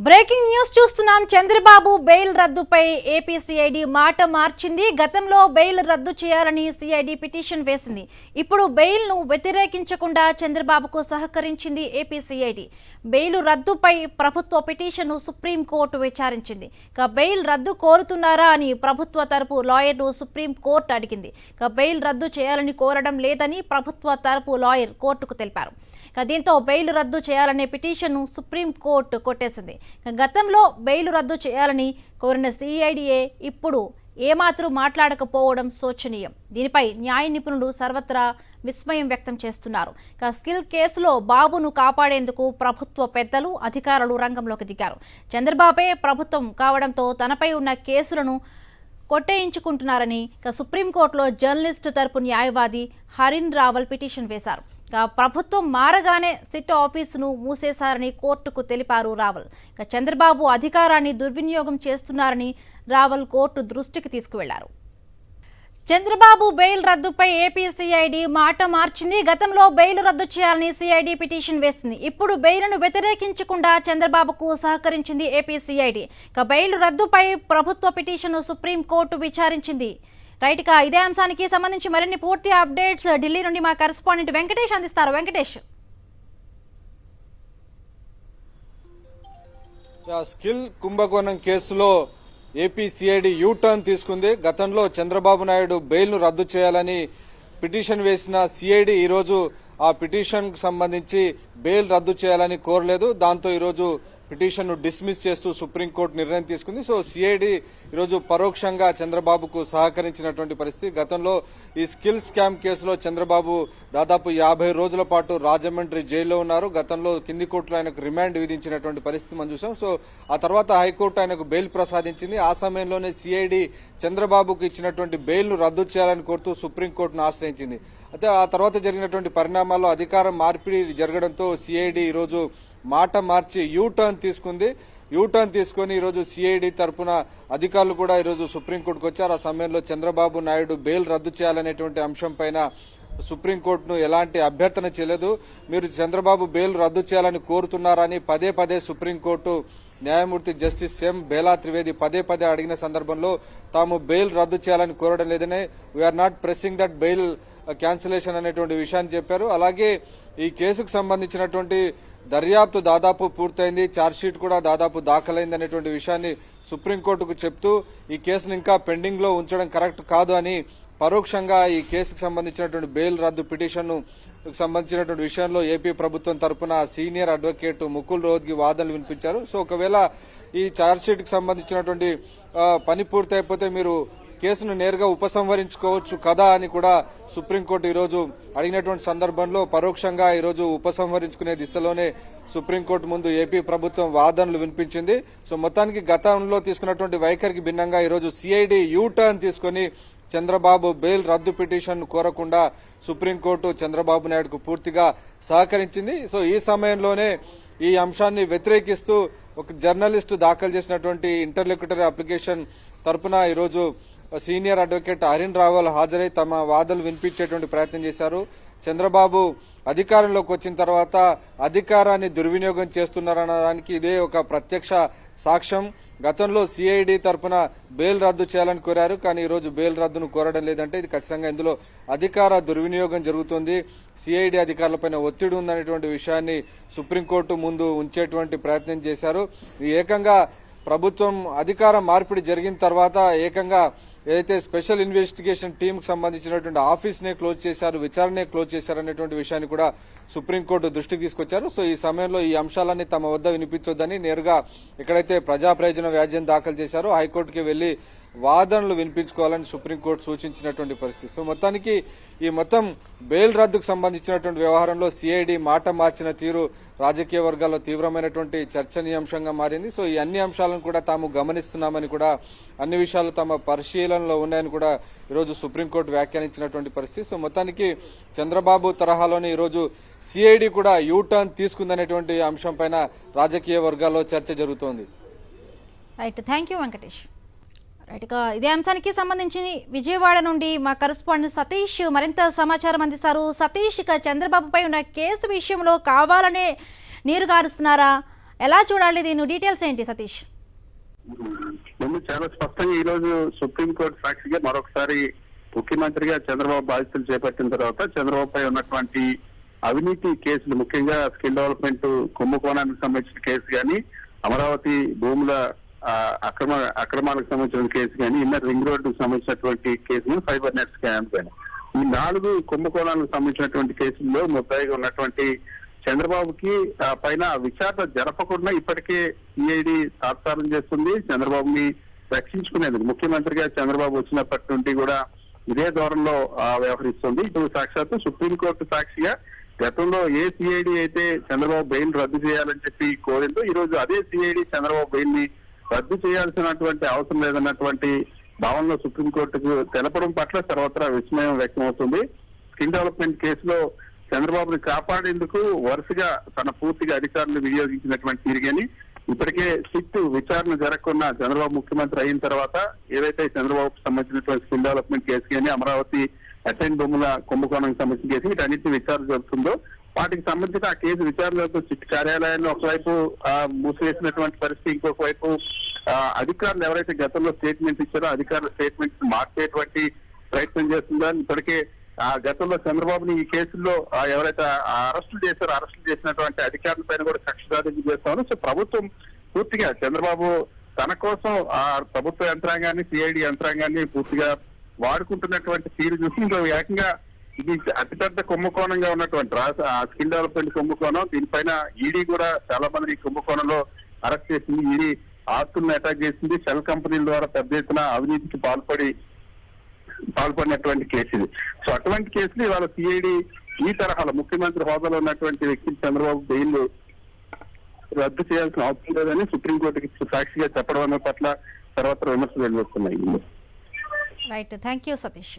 Breaking news చూస్తున్నాం. Chandrababu bail రద్దుపై AP CID మాట మార్చింది. గతంలో బెయిల్ రద్దు చేయాలని సిఐడి పిటిషన్ వేసింది. ఇప్పుడు బెయిల్ ను వ్యతిరేకించకుండా చంద్రబాబుకు సహకరించింది ఏపీ సిఐడి. బెయిల్ రద్దుపై ప్రభుత్వ పిటిషన్ను సుప్రీంకోర్టు విచారించింది. బెయిల్ రద్దు కోరుతున్నారా అని ప్రభుత్వ తరపు లాయర్ను సుప్రీంకోర్టు అడిగింది. బెయిల్ రద్దు చేయాలని కోరడం లేదని ప్రభుత్వ తరపు లాయర్ కోర్టుకు తెలిపారు. దీంతో బెయిల్ రద్దు చేయాలనే పిటిషన్ను సుప్రీంకోర్టు కొట్టేసింది. గతంలో బెయిల్ రద్దు చేయాలని కోరిన సిఐడిఏ ఇప్పుడు ఏమాత్రం మాట్లాడకపోవడం శోచనీయం. దీనిపై న్యాయ నిపుణులు సర్వత్రా విస్మయం వ్యక్తం చేస్తున్నారు. స్కిల్ కేసులో బాబును కాపాడేందుకు ప్రభుత్వ పెద్దలు అధికారులు రంగంలోకి దిగారు. చంద్రబాబే ప్రభుత్వం కావడంతో తనపై ఉన్న కేసులను కొట్టేయించుకుంటున్నారని సుప్రీంకోర్టులో జర్నలిస్టు తరపు న్యాయవాది హరిన్ రావల్ పిటిషన్ వేశారు. ప్రభుత్వం మారగానే సిట్ ఆఫీసును మూసేశారని కోర్టుకు తెలిపారు రావల్. చంద్రబాబు అధికారాన్ని దుర్వినియోగం చేస్తున్నారని రావల్ కోర్టు దృష్టికి తీసుకువెళ్లారు. చంద్రబాబు బెయిల్ రద్దుపై ఏపీ సిఐడి మాట మార్చింది. గతంలో బెయిల్ రద్దు చేయాలని సిఐడి పిటిషన్ వేసింది. ఇప్పుడు బెయిల్ను వ్యతిరేకించకుండా చంద్రబాబుకు సహకరించింది ఏపీ సిఐడి. బెయిల్ రద్దుపై ప్రభుత్వ పిటిషన్ను సుప్రీంకోర్టు విచారించింది. రైట్ గా ఇదే అంశానికి సంబంధించి మరిన్ని పూర్తి అప్డేట్స్ ఢిల్లీ నుండి మా కరెస్పాండెంట్ వెంకటేష్ అందిస్తారు. వెంకటేష్, స్కిల్ కుంభకోణం కేసులో ఏపీ సిఐడి యూటర్న్ తీసుకుంది. గతంలో చంద్రబాబు నాయుడు బెయిల్ ను రద్దు చేయాలని పిటిషన్ వేసిన సిఐడి ఈరోజు ఆ పిటిషన్ కు సంబంధించి బెయిల్ రద్దు చేయాలని కోరలేదు. దాంతో ఈరోజు పిటిషన్ ను డిస్మిస్ చేస్తూ సుప్రీంకోర్టు నిర్ణయం తీసుకుంది. సో సిఐడి ఈరోజు పరోక్షంగా చంద్రబాబుకు సహకరించినటువంటి పరిస్థితి. గతంలో ఈ స్కిల్ స్కామ్ కేసులో చంద్రబాబు దాదాపు 50 రోజుల పాటు రాజమండ్రి జైల్లో ఉన్నారు. గతంలో కింది కోర్టులో ఆయనకు రిమాండ్ విధించినటువంటి పరిస్థితి మనం చూసాం. సో ఆ తర్వాత హైకోర్టు ఆయనకు బెయిల్ ప్రసాదించింది. ఆ సమయంలోనే సిఐడి చంద్రబాబుకు ఇచ్చినటువంటి బెయిల్ ను రద్దు చేయాలని కోరుతూ సుప్రీంకోర్టును ఆశ్రయించింది. అయితే ఆ తర్వాత జరిగినటువంటి పరిణామాల్లో అధికారం మార్పిడి జరగడంతో సిఐడి ఈరోజు మాట మార్చి యూటర్న్ తీసుకుంది. యూటర్న్ తీసుకుని ఈరోజు సిఐడి తరఫున అధికారులు కూడా ఈరోజు సుప్రీంకోర్టుకు వచ్చారు. ఆ సమయంలో చంద్రబాబు నాయుడు బెయిల్ రద్దు చేయాలనేటువంటి అంశం పైన సుప్రీంకోర్టును ఎలాంటి అభ్యర్థన చేయలేదు. మీరు చంద్రబాబు బెయిల్ రద్దు చేయాలని కోరుతున్నారని పదే పదే సుప్రీంకోర్టు న్యాయమూర్తి జస్టిస్ ఎం బేలా త్రివేది పదే పదే అడిగిన సందర్భంలో తాము బెయిల్ రద్దు చేయాలని కోరడం లేదని, we're not pressing that bail cancellation అనేటువంటి విషయాన్ని చెప్పారు. అలాగే ఈ కేసుకు సంబంధించినటువంటి దర్యాప్తు దాదాపు పూర్తయింది, ఛార్జ్షీట్ కూడా దాదాపు దాఖలైంది అనేటువంటి విషయాన్ని సుప్రీంకోర్టుకు చెప్తూ ఈ కేసును ఇంకా పెండింగ్ లో ఉంచడం కరెక్ట్ కాదు అని పరోక్షంగా ఈ కేసుకు సంబంధించినటువంటి బెయిల్ రద్దు పిటిషన్ సంబంధించినటువంటి విషయంలో ఏపీ ప్రభుత్వం తరపున సీనియర్ అడ్వకేట్ ముకుల్ రోహ్తగి వాదనలు వినిపించారు. సో ఒకవేళ ఈ ఛార్జ్షీట్ కు సంబంధించినటువంటి పని పూర్తయిపోతే మీరు కేసును నేరుగా ఉపసంహరించుకోవచ్చు కదా అని కూడా సుప్రీంకోర్టు ఈరోజు అడిగినటువంటి సందర్భంలో పరోక్షంగా ఈరోజు ఉపసంహరించుకునే దిశలోనే సుప్రీంకోర్టు ముందు ఏపీ ప్రభుత్వం వాదనలు వినిపించింది. సో మొత్తానికి గతంలో తీసుకున్నటువంటి వైఖరికి భిన్నంగా ఈరోజు సిఐడి యూటర్న్ తీసుకుని చంద్రబాబు బెయిల్ రద్దు పిటిషన్ కోరకుండా సుప్రీంకోర్టు చంద్రబాబు నాయుడుకు పూర్తిగా సహకరించింది. సో ఈ సమయంలోనే ఈ అంశాన్ని వ్యతిరేకిస్తూ ఒక జర్నలిస్టు దాఖలు చేసినటువంటి ఇంటర్లోక్యుటరీ అప్లికేషన్ తరపున ఈరోజు సీనియర్ అడ్వకేట్ హరిన్ రావల్ హాజరై తమ వాదనలు వినిపించేటువంటి ప్రయత్నం చేశారు. చంద్రబాబు అధికారంలోకి వచ్చిన తర్వాత అధికారాన్ని దుర్వినియోగం చేస్తున్నారనడానికి ఇదే ఒక ప్రత్యక్ష సాక్ష్యం. గతంలో సిఐడి తరపున బెయిల్ రద్దు చేయాలని కోరారు, కానీ ఈరోజు బెయిల్ రద్దును కోరడం లేదంటే ఇది ఖచ్చితంగా ఇందులో అధికార దుర్వినియోగం జరుగుతుంది, సిఐడి అధికారులపైన ఒత్తిడి ఉందనేటువంటి విషయాన్ని సుప్రీంకోర్టు ముందు ఉంచేటువంటి ప్రయత్నం చేశారు. ఏకంగా ప్రభుత్వం అధికార మార్పిడి జరిగిన తర్వాత ఏకంగా ఏదైతే స్పెషల్ ఇన్వెస్టిగేషన్ టీమ్ కు సంబంధించినటువంటి ఆఫీస్ నే క్లోజ్ చేశారు, విచారణే క్లోజ్ చేశారు అనేటువంటి విషయాన్ని కూడా సుప్రీంకోర్టు దృష్టికి తీసుకొచ్చారు. సో ఈ సమయంలో ఈ అంశాలన్నీ తమ వద్ద వినిపించొద్దని నేరుగా ఎక్కడైతే ప్రజా ప్రయోజన వ్యాజ్యం దాఖలు చేశారో హైకోర్టుకి వెళ్లి వాదనలు వినిపించుకోవాలని సుప్రీంకోర్టు సూచించినటువంటి పరిస్థితి. సో మొత్తానికి ఈ మొత్తం బెయిల్ రద్దుకు సంబంధించినటువంటి వ్యవహారంలో సిఐడి మాట మార్చిన తీరు రాజకీయ వర్గాల్లో తీవ్రమైనటువంటి చర్చనీయాంశంగా మారింది. సో ఈ అన్ని అంశాలను కూడా తాము గమనిస్తున్నామని కూడా, అన్ని విషయాలు తమ పరిశీలనలో ఉన్నాయని కూడా ఈరోజు సుప్రీంకోర్టు వ్యాఖ్యానించినటువంటి పరిస్థితి. సో మొత్తానికి చంద్రబాబు తరహాలోనే ఈరోజు సిఐడి కూడా యూటర్న్ తీసుకుందనేటువంటి అంశం పైన రాజకీయ వర్గాల్లో చర్చ జరుగుతోంది. Right, thank you Venkatesh. రైట్గా ఇదే అంశానికి సంబంధించి విజయవాడ నుండి మా కరెస్పాండెంట్ సతీష్ మరింత సమాచారం అందిస్తారు. సతీష్, చంద్రబాబుపై ఉన్న కేసు విషయంలో కావాలనే నీరు గారుస్తున్నారా? ఎలా చూడాలి దీని డీటెయిల్స్ ఏంటి సతీష్? ముందు చాలా స్పష్టంగా ఈ రోజు సుప్రీంకోర్టు సాక్షిగా మరొకసారి ముఖ్యమంత్రిగా చంద్రబాబు బాధ్యతలు చేపట్టిన తర్వాత చంద్రబాబుపై ఉన్నటువంటి అవినీతి కేసులు, ముఖ్యంగా స్కిల్ డెవలప్మెంట్ కుంభకోణానికి సంబంధించిన కేసు కానీ, అమరావతి భూముల అక్రమాలకు సంబంధించిన కేసు కానీ, ఇన్నర్ రింగ్ రోడ్డుకు సంబంధించినటువంటి కేసు కానీ, ఫైబర్ నెట్ స్కామ్ కానీ, ఈ 4 కుంభకోణాలకు సంబంధించినటువంటి కేసుల్లో ముద్దాయిగా ఉన్నటువంటి చంద్రబాబుకి పైన విచారణ జరపకుండా ఇప్పటికే సిఐడి తాత్సారం చేస్తుంది. చంద్రబాబుని రక్షించుకునేందుకు ముఖ్యమంత్రిగా చంద్రబాబు వచ్చినప్పటి నుండి కూడా ఇదే ధోరణిలో వ్యవహరిస్తుంది. ఇప్పుడు సాక్షాత్తు సుప్రీంకోర్టు సాక్షిగా గతంలో ఏ సిఐడి అయితే చంద్రబాబు బెయిల్ రద్దు చేయాలని చెప్పి కోరిందో, ఈ రోజు అదే సిఐడి చంద్రబాబు బెయిల్ ని రద్దు చేయాల్సినటువంటి అవసరం లేదన్నటువంటి భావనలో సుప్రీంకోర్టుకు తెలపడం పట్ల సర్వత్రా విస్మయం వ్యక్తమవుతుంది. స్కిల్ డెవలప్మెంట్ కేసులో చంద్రబాబుని కాపాడేందుకు వరుసగా తన పూర్తిగా అధికారులు వినియోగించినటువంటి తీరుగాని ఇప్పటికే సిట్ విచారణ జరగకుండా చంద్రబాబు ముఖ్యమంత్రి అయిన తర్వాత ఏదైతే చంద్రబాబుకు సంబంధించినటువంటి స్కిల్ డెవలప్మెంట్ కేసు కానీ, అమరావతి అసైన్ భూముల కుంభకోణానికి సంబంధించిన కేసు వీటన్నిటిని విచారణ జరుగుతుందో, వాటికి సంబంధించిన ఆ కేసు విచారణ జరుగుతున్న సిట్ కార్యాలయాన్ని ఒకవైపు మూసివేసినటువంటి పరిస్థితి, ఇంకొక వైపు అధికారులు ఎవరైతే గతంలో స్టేట్మెంట్ ఇచ్చారో అధికారుల స్టేట్మెంట్స్ మార్చేటువంటి ప్రయత్నం చేస్తుందో. ఇప్పటికే గతంలో చంద్రబాబుని ఈ కేసుల్లో ఎవరైతే అరెస్టులు చేసినటువంటి అధికారుల పైన కూడా కక్ష సాధింపు చేస్తామని. సో ప్రభుత్వం పూర్తిగా చంద్రబాబు తన కోసం ఆ ప్రభుత్వ యంత్రాంగాన్ని, సిఐడి యంత్రాంగాన్ని పూర్తిగా వాడుకుంటున్నటువంటి తీరు చూసి ఇంకా ఏకంగా ఇది అతిపెద్ద కుంభకోణంగా ఉన్నటువంటి స్కిల్ డెవలప్మెంట్ కుంభకోణం. దీనిపైన ఈడీ కూడా చాలా మంది ఈ కుంభకోణంలో అరెస్ట్ చేసింది. ఈడీ ఆస్తులను అటాక్ చేసింది. షెల్ కంపెనీల ద్వారా పెద్ద ఎత్తున అవినీతికి పాల్పడినటువంటి కేసు ఇది. సో అటువంటి కేసులు ఇవాళ సిఐడి ఈ తరహాలో ముఖ్యమంత్రి హోదాలో ఉన్నటువంటి వ్యక్తి చంద్రబాబు బెయిల్ రద్దు చేయాల్సిన అవసరం లేదని సుప్రీంకోర్టుకి సాక్షిగా చెప్పడం అనే పట్ల తర్వాత విమర్శలు వెలువడుతున్నాయి. Right, thank you Satish.